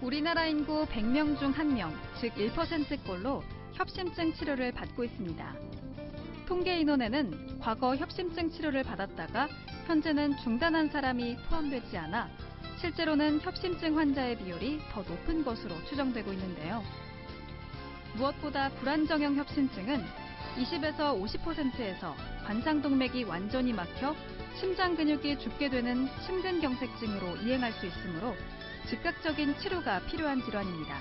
우리나라 인구 100명 중 1명, 즉 1%꼴로 협심증 치료를 받고 있습니다. 통계 인원에는 과거 협심증 치료를 받았다가 현재는 중단한 사람이 포함되지 않아 실제로는 협심증 환자의 비율이 더 높은 것으로 추정되고 있는데요. 무엇보다 불안정형 협심증은 20에서 50%에서 관상동맥이 완전히 막혀 심장 근육이 죽게 되는 심근경색증으로 이행할 수 있으므로 즉각적인 치료가 필요한 질환입니다.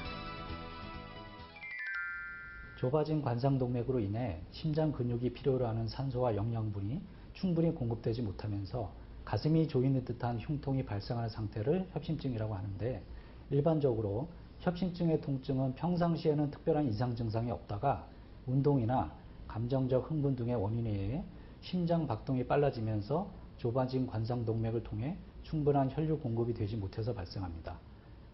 좁아진 관상동맥으로 인해 심장 근육이 필요로 하는 산소와 영양분이 충분히 공급되지 못하면서 가슴이 조이는 듯한 흉통이 발생하는 상태를 협심증이라고 하는데, 일반적으로 협심증의 통증은 평상시에는 특별한 이상 증상이 없다가 운동이나 감정적 흥분 등의 원인에 의해 심장 박동이 빨라지면서 좁아진 관상동맥을 통해 충분한 혈류 공급이 되지 못해서 발생합니다.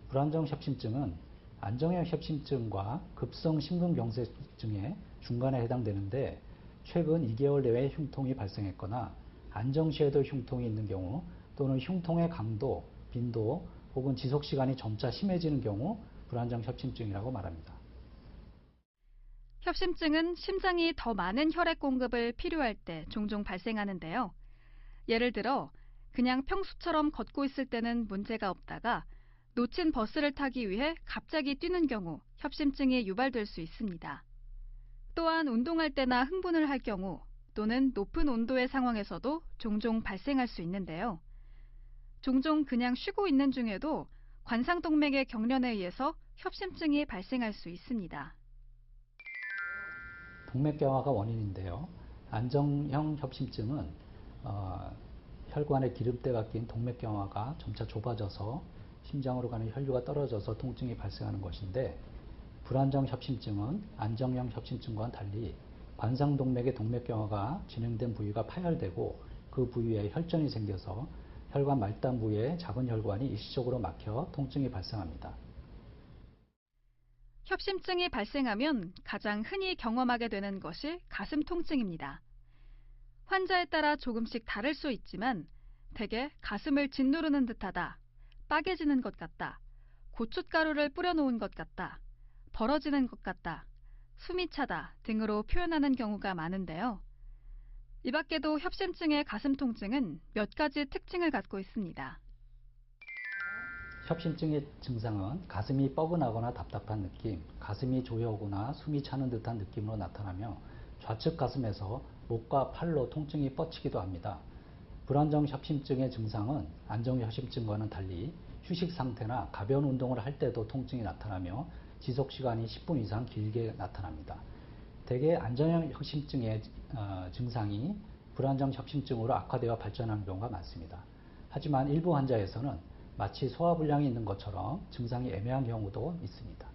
불안정 협심증은 안정형 협심증과 급성 심근경색증의 중간에 해당되는데, 최근 2개월 내외 흉통이 발생했거나 안정시에도 흉통이 있는 경우, 또는 흉통의 강도, 빈도 혹은 지속시간이 점차 심해지는 경우 불안정 협심증이라고 말합니다. 협심증은 심장이 더 많은 혈액 공급을 필요할 때 종종 발생하는데요. 예를 들어 그냥 평소처럼 걷고 있을 때는 문제가 없다가 놓친 버스를 타기 위해 갑자기 뛰는 경우 협심증이 유발될 수 있습니다. 또한 운동할 때나 흥분을 할 경우 또는 높은 온도의 상황에서도 종종 발생할 수 있는데요. 종종 그냥 쉬고 있는 중에도 관상동맥의 경련에 의해서 협심증이 발생할 수 있습니다. 동맥경화가 원인인데요. 안정형 협심증은 혈관에 기름때가 낀 동맥경화가 점차 좁아져서 심장으로 가는 혈류가 떨어져서 통증이 발생하는 것인데, 불안정 협심증은 안정형 협심증과는 달리 관상동맥의 동맥경화가 진행된 부위가 파열되고 그 부위에 혈전이 생겨서 혈관 말단 부위의 작은 혈관이 일시적으로 막혀 통증이 발생합니다. 협심증이 발생하면 가장 흔히 경험하게 되는 것이 가슴 통증입니다. 환자에 따라 조금씩 다를 수 있지만 대개 가슴을 짓누르는 듯하다, 빠개지는 것 같다, 고춧가루를 뿌려놓은 것 같다, 벌어지는 것 같다, 숨이 차다 등으로 표현하는 경우가 많은데요. 이 밖에도 협심증의 가슴 통증은 몇 가지 특징을 갖고 있습니다. 협심증의 증상은 가슴이 뻐근하거나 답답한 느낌, 가슴이 조여오거나 숨이 차는 듯한 느낌으로 나타나며 좌측 가슴에서 목과 팔로 통증이 뻗치기도 합니다. 불안정 협심증의 증상은 안정 협심증과는 달리 휴식 상태나 가벼운 운동을 할 때도 통증이 나타나며 지속 시간이 10분 이상 길게 나타납니다. 대개 안정형 협심증의 증상이 불안정 협심증으로 악화되어 발전하는 경우가 많습니다. 하지만 일부 환자에서는 마치 소화불량이 있는 것처럼 증상이 애매한 경우도 있습니다.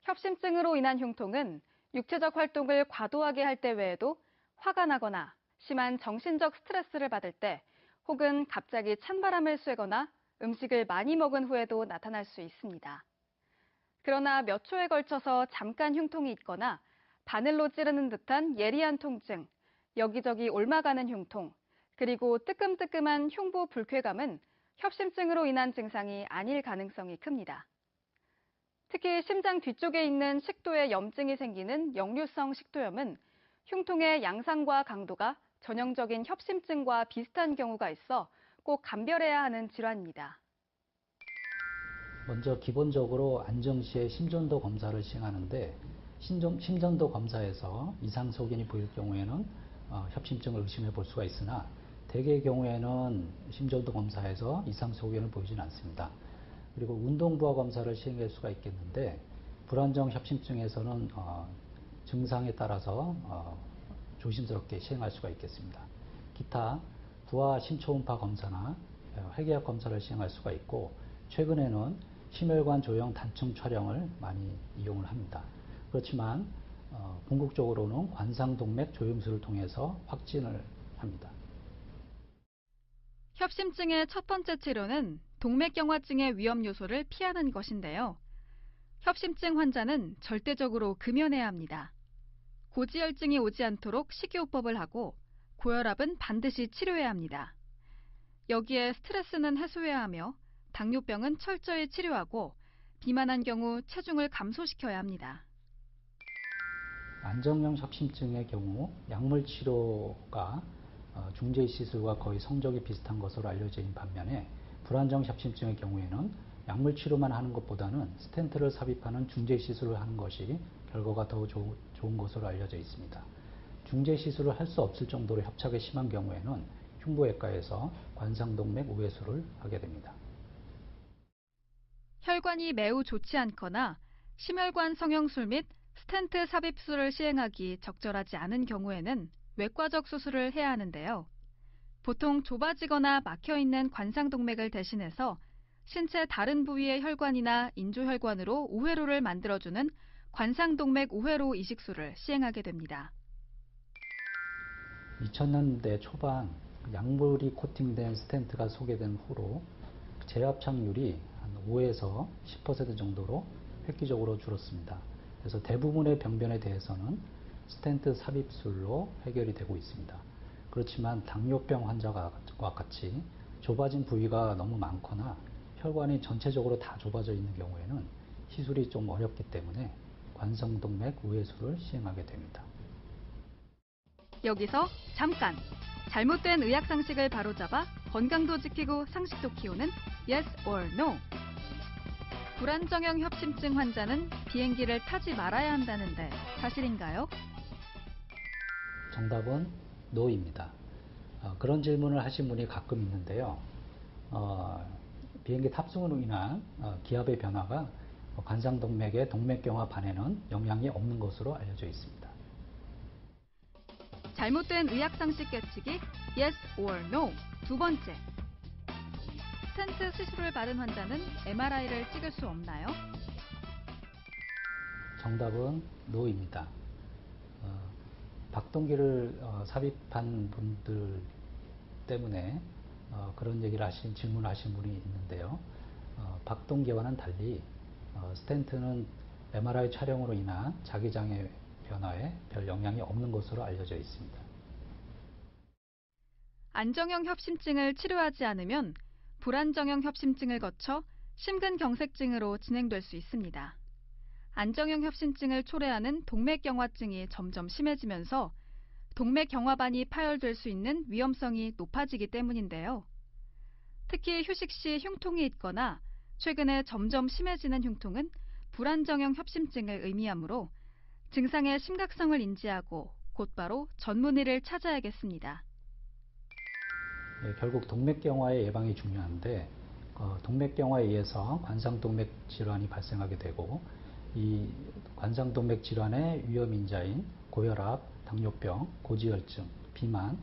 협심증으로 인한 흉통은 육체적 활동을 과도하게 할 때 외에도 화가 나거나 심한 정신적 스트레스를 받을 때 혹은 갑자기 찬바람을 쐬거나 음식을 많이 먹은 후에도 나타날 수 있습니다. 그러나 몇 초에 걸쳐서 잠깐 흉통이 있거나 바늘로 찌르는 듯한 예리한 통증, 여기저기 옮아가는 흉통, 그리고 뜨끔뜨끔한 흉부 불쾌감은 협심증으로 인한 증상이 아닐 가능성이 큽니다. 특히 심장 뒤쪽에 있는 식도에 염증이 생기는 역류성 식도염은 흉통의 양상과 강도가 전형적인 협심증과 비슷한 경우가 있어 꼭 감별해야 하는 질환입니다. 먼저 기본적으로 안정시에 심전도 검사를 시행하는데, 심전도 검사에서 이상 소견이 보일 경우에는 협심증을 의심해 볼 수가 있으나, 대개의 경우에는 심전도 검사에서 이상 소견을 보이지는 않습니다. 그리고 운동부하 검사를 시행할 수가 있겠는데, 불안정 협심증에서는 증상에 따라서 조심스럽게 시행할 수가 있겠습니다. 기타 부하 심초음파 검사나 회계학 검사를 시행할 수가 있고, 최근에는 심혈관 조형 단층 촬영을 많이 이용을 합니다. 그렇지만 궁극적으로는 관상동맥 조영술을 통해서 확진을 합니다. 협심증의 첫 번째 치료는 동맥경화증의 위험 요소를 피하는 것인데요. 협심증 환자는 절대적으로 금연해야 합니다. 고지혈증이 오지 않도록 식이요법을 하고 고혈압은 반드시 치료해야 합니다. 여기에 스트레스는 해소해야 하며 당뇨병은 철저히 치료하고 비만한 경우 체중을 감소시켜야 합니다. 안정형 협심증의 경우 약물 치료가 중재 시술과 거의 성적이 비슷한 것으로 알려져 있는 반면에 불안정 협심증의 경우에는 약물 치료만 하는 것보다는 스텐트를 삽입하는 중재 시술을 하는 것이 결과가 더 좋은 것으로 알려져 있습니다. 중재 시술을 할 수 없을 정도로 협착이 심한 경우에는 흉부외과에서 관상동맥 우회수를 하게 됩니다. 혈관이 매우 좋지 않거나 심혈관 성형술 및 스텐트 삽입술을 시행하기 적절하지 않은 경우에는 외과적 수술을 해야 하는데요. 보통 좁아지거나 막혀있는 관상동맥을 대신해서 신체 다른 부위의 혈관이나 인조혈관으로 우회로를 만들어주는 관상동맥 우회로 이식술을 시행하게 됩니다. 2000년대 초반 약물이 코팅된 스텐트가 소개된 후로 재합착률이 한 5에서 10% 정도로 획기적으로 줄었습니다. 그래서 대부분의 병변에 대해서는 스텐트 삽입술로 해결이 되고 있습니다. 그렇지만 당뇨병 환자와 같이 좁아진 부위가 너무 많거나 혈관이 전체적으로 다 좁아져 있는 경우에는 시술이 좀 어렵기 때문에 관상동맥 우회수를 시행하게 됩니다. 여기서 잠깐! 잘못된 의학상식을 바로잡아 건강도 지키고 상식도 키우는 Yes or No. 불안정형 협심증 환자는 비행기를 타지 말아야 한다는데 사실인가요? 정답은 NO입니다. 그런 질문을 하신 분이 가끔 있는데요. 비행기 탑승으로 인한 기압의 변화가 관상동맥의 동맥경화 반에는 영향이 없는 것으로 알려져 있습니다. 잘못된 의학상식 깨치기 Yes or No. 두 번째. 스텐트 시술을 받은 환자는 MRI를 찍을 수 없나요? 정답은 NO입니다. 박동기를 삽입한 분들 때문에 그런 질문을 하신 분이 있는데요. 박동기와는 달리 스텐트는 MRI 촬영으로 인한 자기장의 변화에 별 영향이 없는 것으로 알려져 있습니다. 안정형 협심증을 치료하지 않으면 불안정형 협심증을 거쳐 심근경색증으로 진행될 수 있습니다. 안정형 협심증을 초래하는 동맥경화증이 점점 심해지면서 동맥경화반이 파열될 수 있는 위험성이 높아지기 때문인데요. 특히 휴식 시 흉통이 있거나 최근에 점점 심해지는 흉통은 불안정형 협심증을 의미하므로 증상의 심각성을 인지하고 곧바로 전문의를 찾아야겠습니다. 결국 동맥경화의 예방이 중요한데 동맥경화에 의해서 관상동맥 질환이 발생하게 되고 이 관상동맥 질환의 위험인자인 고혈압, 당뇨병, 고지혈증, 비만,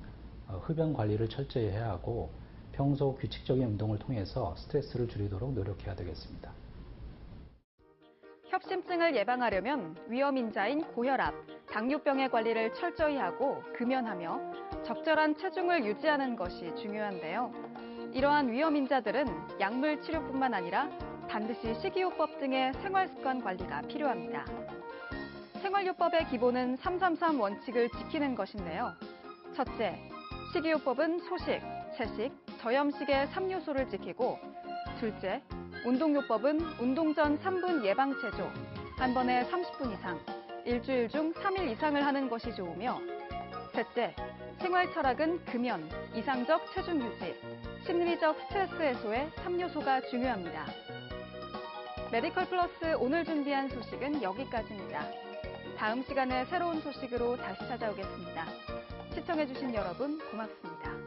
흡연 관리를 철저히 해야 하고 평소 규칙적인 운동을 통해서 스트레스를 줄이도록 노력해야 되겠습니다. 협심증을 예방하려면 위험인자인 고혈압, 당뇨병의 관리를 철저히 하고 금연하며 적절한 체중을 유지하는 것이 중요한데요. 이러한 위험인자들은 약물 치료뿐만 아니라 반드시 식이요법 등의 생활습관 관리가 필요합니다. 생활요법의 기본은 333 원칙을 지키는 것인데요. 첫째, 식이요법은 소식, 채식, 저염식의 3요소를 지키고 둘째, 운동요법은 운동 전 3분 예방체조, 한 번에 30분 이상, 일주일 중 3일 이상을 하는 것이 좋으며 셋째, 생활 철학은 금연, 이상적 체중 유지, 심리적 스트레스 해소의 3요소가 중요합니다. 메디컬 플러스 오늘 준비한 소식은 여기까지입니다. 다음 시간에 새로운 소식으로 다시 찾아오겠습니다. 시청해주신 여러분 고맙습니다.